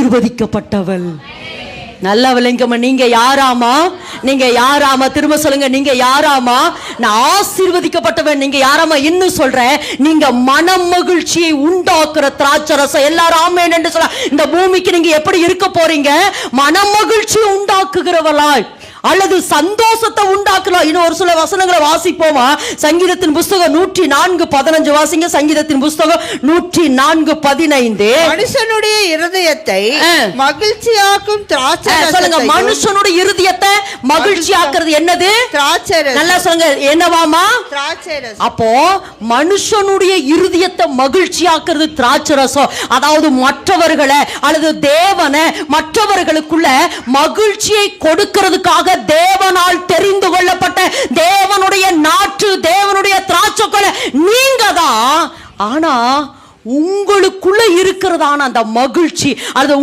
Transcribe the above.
ஆசீர்வதிக்கப்பட்டவள். நல்ல விளங்கம்மா. நீங்க யாராமா? நீங்க யாராமா? திரும்ப சொல்லுங்க, நீங்க யாராமா? நான் ஆசீர்வதிக்கப்பட்டவன். நீங்க யாராமா? இன்னும் சொல்றேன், நீங்க மனம் மகிழ்ச்சியை உண்டாக்குற திராட்சரசம். எல்லாரும் ஆமென் என்று சொல்ல. இந்த பூமிக்கு நீங்க எப்படி இருக்க போறீங்க? மனம் மகிழ்ச்சி உண்டாக்குகிறவளாய் அல்லது சந்தோஷத்தை உண்டாக்கலாம். இன்னும் ஒரு சில வசனங்களை வாசிப்போமா? சங்கீதத்தின் புஸ்தகம் 104:15 வாசிங்க. சங்கீதத்தின் புஸ்தகம் 104:15. மனுஷனுடைய இருதயத்தை மகிழ்ச்சியாக்கும் திராட்சரசம். சொல்லுங்க, மனுஷனுடைய இருதயத்தை மகிழ்ச்சியாக்குறது என்னது? திராட்சரசம். நல்லா சொல்லுங்க, என்னவாமா? திராட்சரசம். அப்போ மனுஷனுடைய இருதயத்தை மகிழ்ச்சியாக்குறது திராட்சரசம். அதாவது மற்றவர்களை அல்லது தேவனை மற்றவர்களுக்குள்ள மகிழ்ச்சியை கொடுக்கிறதுக்காக தேவனால் தெரிந்து கொள்ளப்பட்ட தேவனுடைய நாற்று, தேவனுடைய திராட்சைக்கொலை நீங்க தான். ஆனா உங்களுக்குள்ள இருக்கிறதான அந்த மகிழ்ச்சி, அது